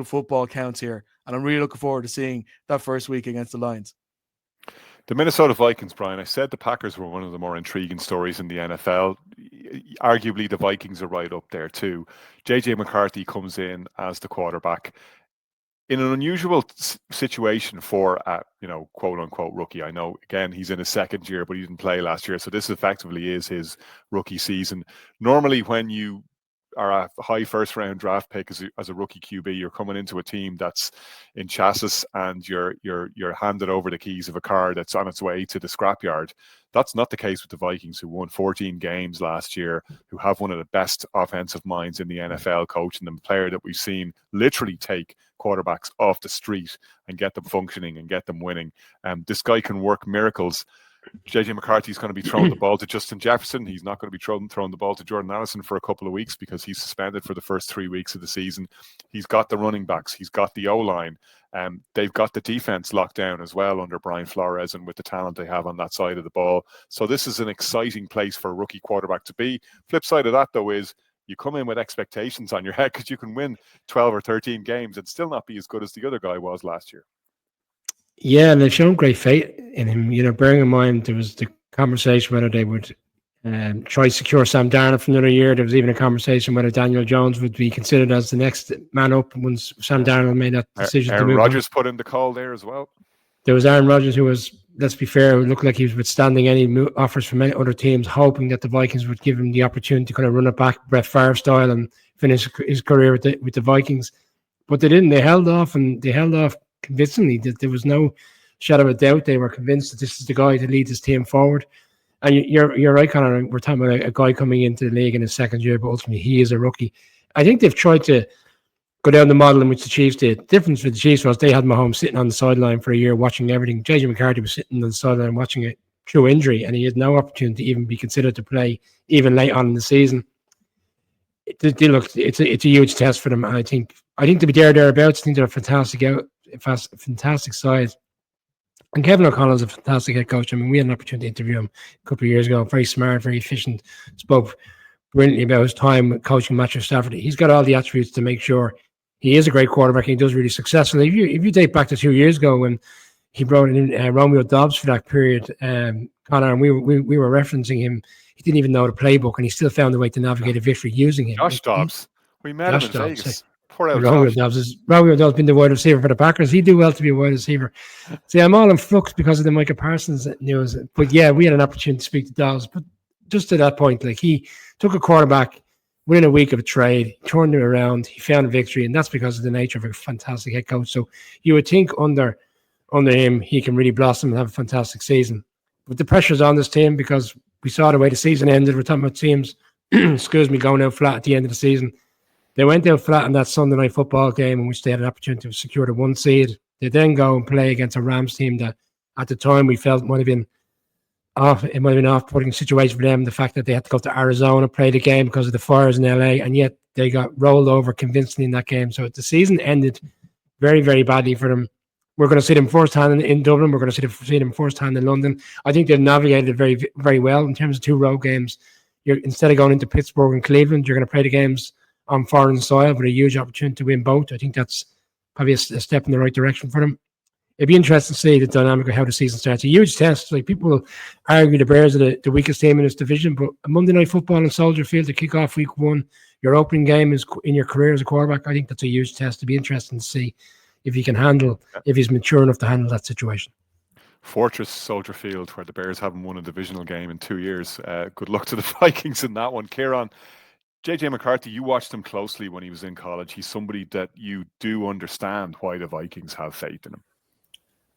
football counts here, and I'm really looking forward to seeing that first week against the Lions. The Minnesota Vikings, Brian, I said the Packers were one of the more intriguing stories in the NFL. Arguably, the Vikings are right up there too. JJ McCarthy comes in as the quarterback in an unusual situation for a, quote unquote rookie. I know, again, he's in his second year, but he didn't play last year. So this effectively is his rookie season. Normally, when you are a high first round draft pick as a rookie QB, you're coming into a team that's in chassis and you're handed over the keys of a car that's on its way to the scrapyard. That's not the case with the Vikings, who won 14 games last year, who have one of the best offensive minds in the NFL, coaching them, player that we've seen literally take quarterbacks off the street and get them functioning and get them winning. This guy can work miracles. JJ McCarthy's going to be throwing the ball to Justin Jefferson. He's not going to be throwing the ball to Jordan Addison for a couple of weeks because he's suspended for the first 3 weeks of the season. He's got the running backs. He's got the O-line. They've got the defense locked down as well under Brian Flores and with the talent they have on that side of the ball. So this is an exciting place for a rookie quarterback to be. Flip side of that, though, is you come in with expectations on your head because you can win 12 or 13 games and still not be as good as the other guy was last year. Yeah, and they've shown great faith in him. Bearing in mind there was the conversation whether they would try to secure Sam Darnold for another year. There was even a conversation whether Daniel Jones would be considered as the next man up once Sam Darnold made that decision. Aaron Rodgers put in the call there as well. There was Aaron Rodgers, who was, let's be fair, it looked like he was withstanding any offers from any other teams, hoping that the Vikings would give him the opportunity to kind of run it back Brett Favre style and finish his career with the Vikings. But they didn't. They held off, and they held off convincingly. That there was no shadow of doubt. They were convinced that this is the guy to lead this team forward. And you're right, Conor. We're talking about a guy coming into the league in his second year, but ultimately he is a rookie. I think they've tried to go down the model in which the Chiefs did. The difference with the Chiefs was they had Mahomes sitting on the sideline for a year watching everything. JJ McCarthy was sitting on the sideline watching it through injury, and he had no opportunity to even be considered to play even late on in the season. It's a huge test for them. I think to be thereabouts. I think they're a fantastic side. And Kevin O'Connell is a fantastic head coach. I mean, we had an opportunity to interview him a couple of years ago. Very smart, very efficient. Spoke brilliantly about his time coaching Matthew Stafford. He's got all the attributes to make sure he is a great quarterback. And he does really successfully. If you date back to 2 years ago when he brought in Romeo Dobbs for that period, Conor, and we were referencing him. He didn't even know the playbook, and he still found a way to navigate a victory using him. Josh Dobbs. We met him in Vegas. Romeo Dobbs has been the wide receiver for the Packers. He'd do well to be a wide receiver. See, I'm all in flux because of the Micah Parsons news. But yeah, we had an opportunity to speak to Dobbs. But just to that point, like, he took a quarterback within a week of a trade, turned it around, he found a victory, and that's because of the nature of a fantastic head coach. So you would think under him, he can really blossom and have a fantastic season. But the pressure's on this team because we saw the way the season ended. We're talking about teams, going out flat at the end of the season. They went out flat in that Sunday night football game in which they had an opportunity to secure the 1 seed. They then go and play against a Rams team that at the time we felt might have been off-putting situation for them. The fact that they had to go to Arizona, play the game because of the fires in LA, and yet they got rolled over convincingly in that game. So the season ended very, very badly for them. We're going to see them firsthand in Dublin. We're going to see them firsthand in London. I think they've navigated very, very well in terms of 2 road games. Instead of going into Pittsburgh and Cleveland, you're going to play the games on foreign soil with a huge opportunity to win both. I think that's probably a step in the right direction for them. It'd be interesting to see the dynamic of how the season starts. A huge test. Like, people will argue the Bears are the weakest team in this division, but a Monday Night Football in Soldier Field to kick off week 1, your opening game is in your career as a quarterback. I think that's a huge test. It'd be interesting to see if he can handle, if he's mature enough to handle that situation. Fortress Soldier Field, where the Bears haven't won a divisional game in 2 years. Good luck to the Vikings in that one. Kieran, JJ McCarthy, you watched him closely when he was in college. He's somebody that you do understand why the Vikings have faith in him.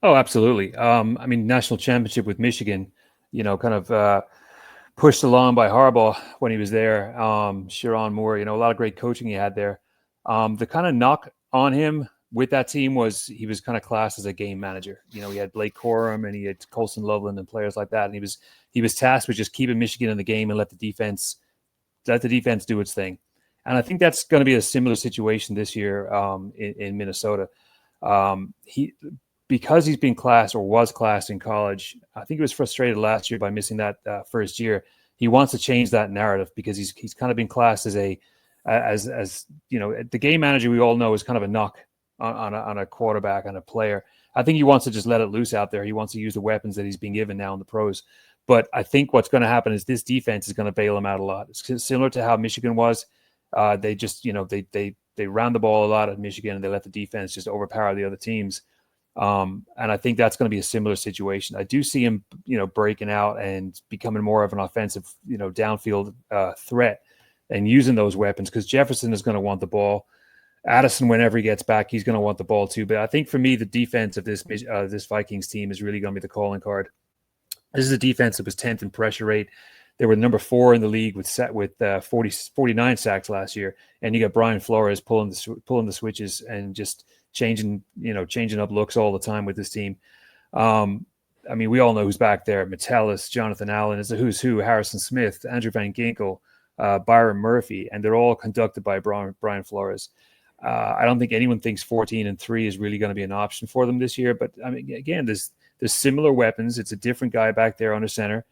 Oh, absolutely. I mean, national championship with Michigan, kind of pushed along by Harbaugh when he was there. Sharon Moore, a lot of great coaching he had there. The kind of knock on him with that team was he was kind of classed as a game manager. He had Blake Corum and he had Colson Loveland and players like that. And he was tasked with just keeping Michigan in the game and let the defense do its thing. And I think that's going to be a similar situation this year in Minnesota. Because he's been classed or was classed in college, I think he was frustrated last year by missing that first year. He wants to change that narrative because he's kind of been classed as the game manager we all know is kind of a knock on a quarterback, on a player. I think he wants to just let it loose out there. He wants to use the weapons that he's been given now in the pros. But I think what's going to happen is this defense is going to bail him out a lot. It's similar to how Michigan was. They just, they round the ball a lot at Michigan, and they let the defense just overpower the other teams. And I think that's going to be a similar situation. I do see him, breaking out and becoming more of an offensive, downfield threat and using those weapons, because Jefferson is going to want the ball. Addison, whenever he gets back, he's going to want the ball too. But I think for me, the defense of this Vikings team is really going to be the calling card. This is a defense that was 10th in pressure rate. They were number 4 in the league with 49 sacks last year. And you got Brian Flores pulling the switches and just changing up looks all the time with this team. I mean, we all know who's back there. Metellus, Jonathan Allen is a who's who, Harrison Smith, Andrew Van Ginkel, Byron Murphy, and they're all conducted by Brian Flores. I don't think anyone thinks 14-3 is really going to be an option for them this year. But I mean, again, there's similar weapons. It's a different guy back there under center.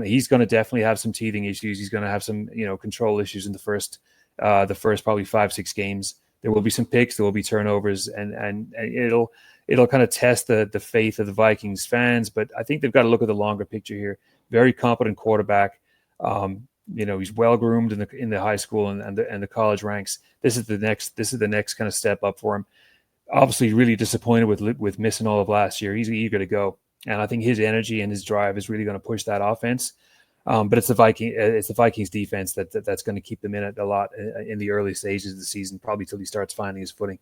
He's going to definitely have some teething issues. He's going to have some, control issues in the first probably 5-6 games. There will be some picks, there will be turnovers, and it'll kind of test the faith of the Vikings fans. But I think they've got to look at the longer picture here. Very competent quarterback. He's well groomed in the high school and the college ranks. This is the next kind of step up for him. Obviously, really disappointed with missing all of last year. He's eager to go, and I think his energy and his drive is really going to push that offense. But it's the Vikings defense that's going to keep them in it a lot in the early stages of the season, probably till he starts finding his footing.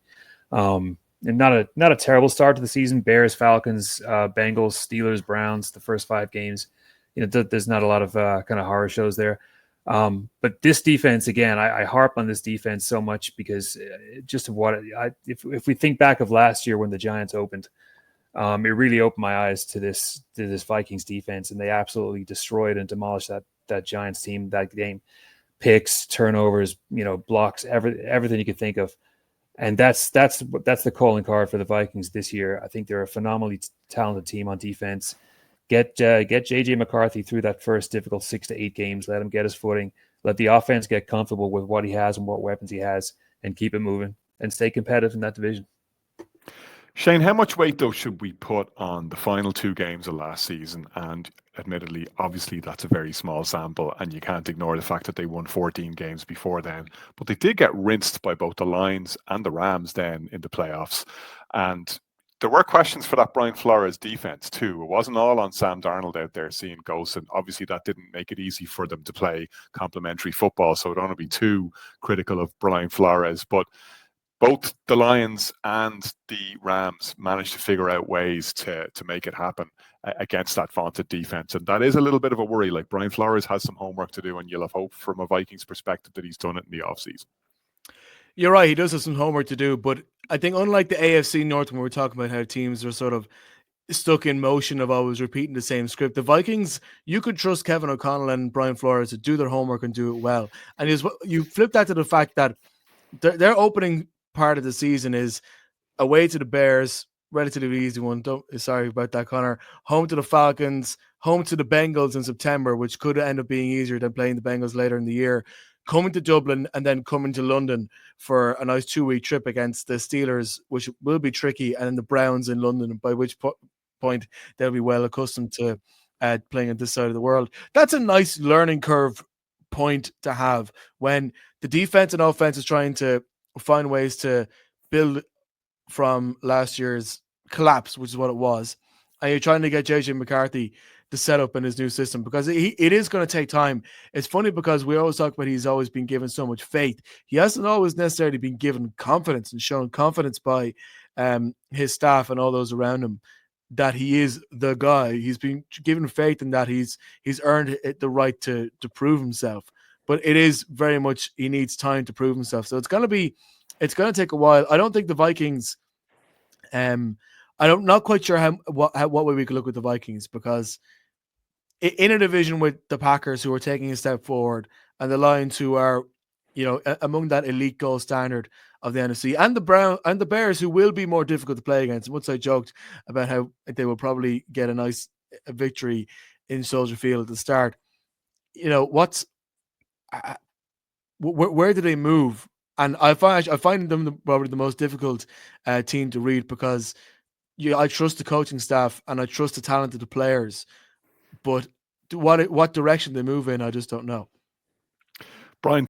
And not a terrible start to the season. Bears, Falcons, Bengals, Steelers, Browns. The first 5 games, there's not a lot of kind of horror shows there. But this defense, again, I harp on this defense so much because if we think back of last year when the Giants opened, it really opened my eyes to this Vikings defense, and they absolutely destroyed and demolished that Giants team that game. Picks, turnovers, blocks, everything you could think of, and that's the calling card for the Vikings this year. I think they're a phenomenally talented team on defense. Get JJ McCarthy through that first difficult 6 to 8 games. Let him get his footing. Let the offense get comfortable with what he has and what weapons he has, and keep it moving and stay competitive in that division. Shane, how much weight, though, should we put on the final 2 games of last season? And admittedly, obviously, that's a very small sample, and you can't ignore the fact that they won 14 games before then. But they did get rinsed by both the Lions and the Rams then in the playoffs. And there were questions for that Brian Flores defense, too. It wasn't all on Sam Darnold out there seeing ghosts, and obviously that didn't make it easy for them to play complementary football, so I don't want to be too critical of Brian Flores. But both the Lions and the Rams managed to figure out ways to make it happen against that vaunted defense. And that is a little bit of a worry. Like, Brian Flores has some homework to do, and you'll have hope from a Vikings perspective that he's done it in the offseason. You're right. He does have some homework to do, but I think unlike the AFC North, when we're talking about how teams are sort of stuck in motion of always repeating the same script, the Vikings, you could trust Kevin O'Connell and Brian Flores to do their homework and do it well. And you flip that to the fact that their opening part of the season is away to the Bears, relatively easy one. Sorry about that, Connor. Home to the Falcons, home to the Bengals in September, which could end up being easier than playing the Bengals later in the year. Coming to Dublin and then coming to London for a nice 2-week trip against the Steelers, which will be tricky, and then the Browns in London, by which point they'll be well accustomed to playing on this side of the world. That's a nice learning curve point to have when the defense and offense is trying to find ways to build from last year's collapse, which is what it was, and you're trying to get JJ McCarthy to set up in his new system, because it is going to take time. It's funny because we always talk about he's always been given so much faith. He hasn't always necessarily been given confidence and shown confidence by his staff and all those around him that he is the guy. He's been given faith in that he's earned the right to prove himself. But it is very much he needs time to prove himself. So it's going to take a while. I don't think the Vikings. I'm not quite sure what way we could look with the Vikings, because in a division with the Packers, who are taking a step forward, and the Lions, who are, among that elite goal standard of the NFC, and the Bears, who will be more difficult to play against. Once I joked about how they will probably get a nice victory in Soldier Field at the start. Where do they move And I find them probably the most difficult team to read, because I trust the coaching staff and I trust the talent of the players, but what direction they move in, I just don't know. Brian,